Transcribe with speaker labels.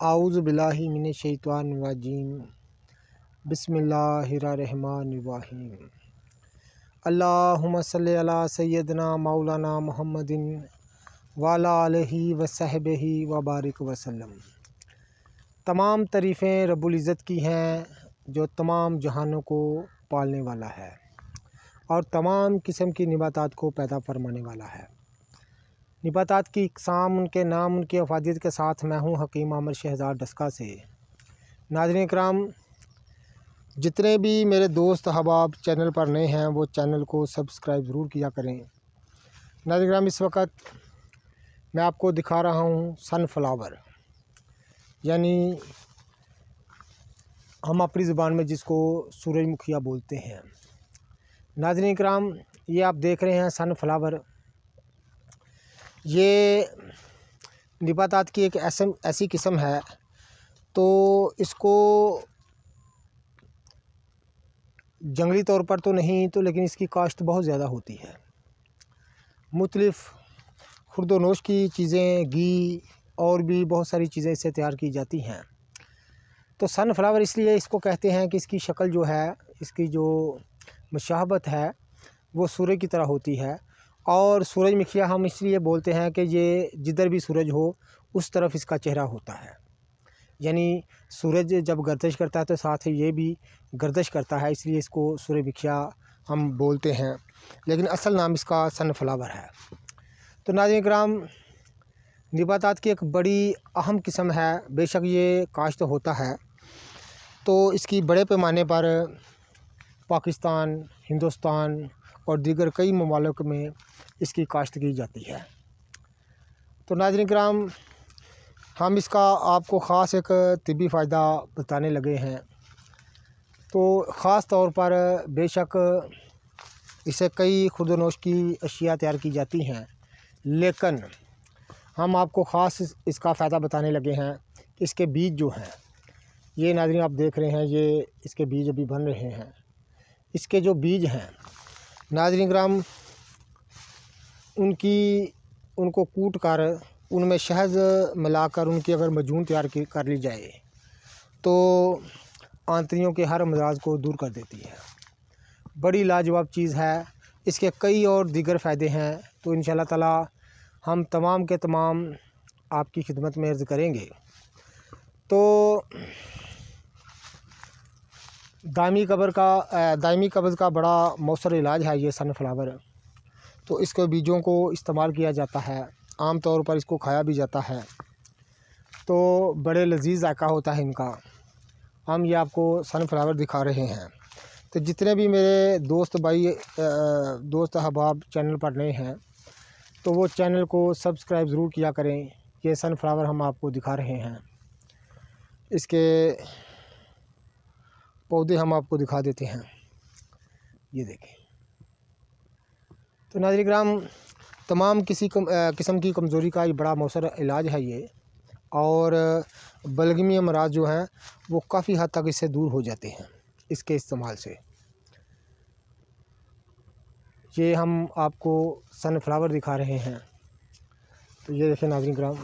Speaker 1: आऊज़ु बिल्लाहि मिनश्शैतानिर्रजीम बिस्मिल्लाहिर्रहमानिर्रहीम। अल्लाहुम्मा सल्लि अला सय्यदना मौलाना मुहम्मदिन वाला आलिहि व सहबिहि व बारिक वसल्लम। तमाम तारीफ़ें रब्बुल इज़्ज़त की हैं जो तमाम जहानों को पालने वाला है और तमाम किस्म की निबातात को पैदा फरमाने वाला है। निबातात की इक़साम, उनके नाम, उनकी अफादियत के साथ मैं हूँ हकीम आमिर शहज़ाद डस्का से। नाज़रीन इकराम, जितने भी मेरे दोस्त अहबाब चैनल पर नए हैं वो चैनल को सब्सक्राइब ज़रूर किया करें। नाज़रीन इकराम, इस वक्त मैं आपको दिखा रहा हूँ सनफ्लावर, यानी हम अपनी ज़ुबान में जिसको सूरजमुखिया बोलते हैं। नाज़रीन इकराम, ये आप देख रहे हैं सनफ्लावर, ये निबातात की एक ऐसी किस्म है, तो इसको जंगली तौर पर तो नहीं तो लेकिन इसकी काश्त बहुत ज़्यादा होती है। मुख्तलिफ़ खुर्दोनोश की चीज़ें, घी और भी बहुत सारी चीज़ें इससे तैयार की जाती हैं। तो सनफ्लावर इसलिए इसको कहते हैं कि इसकी शक्ल जो है, इसकी जो मुशाबहत है वो सूरज की तरह होती है। और सूरजमुखिया हम इसलिए बोलते हैं कि ये जिधर भी सूरज हो उस तरफ इसका चेहरा होता है, यानी सूरज जब गर्दिश करता है तो साथ ही ये भी गर्दिश करता है, इसलिए इसको सूरजमुखिया हम बोलते हैं, लेकिन असल नाम इसका सनफ्लावर है। तो नाज़रीन किराम, निबातात की एक बड़ी अहम किस्म है। बेशक ये काश्त होता है तो इसकी बड़े पैमाने पर पाकिस्तान, हिंदुस्तान और दीगर कई ममालिक में इसकी काश्त की जाती है। तो नाज़रीन किराम, हम इसका आपको ख़ास एक तिब्बी फ़ायदा बताने लगे हैं। तो ख़ास तौर पर बेशक इसे कई खुर्दोनोश की अशिया तैयार की जाती हैं, लेकिन हम आपको ख़ास इसका फ़ायदा बताने लगे हैं कि इसके बीज जो हैं, ये नाज़रीन आप देख रहे हैं, ये इसके बीज अभी बन रहे हैं। इसके जो बीज हैं नाज़रीन किराम, उनको कूट कर उनमें शहद मिलाकर उनकी अगर मजून तैयार कर ली जाए तो आंतरियों के हर अमराज को दूर कर देती है। बड़ी लाजवाब चीज़ है। इसके कई और दीगर फ़ायदे हैं, तो इंशाअल्लाह ताला हम तमाम के तमाम आपकी खिदमत में अर्ज़ करेंगे। तो दायमी कब्ज़ का बड़ा मौसर इलाज है ये सनफ्लावर। तो इसके बीजों को इस्तेमाल किया जाता है, आम तौर पर इसको खाया भी जाता है, तो बड़े लजीज़ जायका होता है इनका। हम ये आपको सनफ्लावर दिखा रहे हैं। तो जितने भी मेरे दोस्त अहबाब चैनल पर नए हैं तो वो चैनल को सब्सक्राइब ज़रूर किया करें। ये सनफ्लावर हम आपको दिखा रहे हैं, इसके पौधे हम आपको दिखा देते हैं, ये देखें। तो नाज़रीन किराम, तमाम किस्म की कमज़ोरी का ये बड़ा मौसर इलाज है ये, और बलगमी अमराज जो हैं वो काफ़ी हद तक इससे दूर हो जाते हैं इसके इस्तेमाल से। ये हम आपको सनफ्लावर दिखा रहे हैं। तो ये देखें नाज़रीन किराम,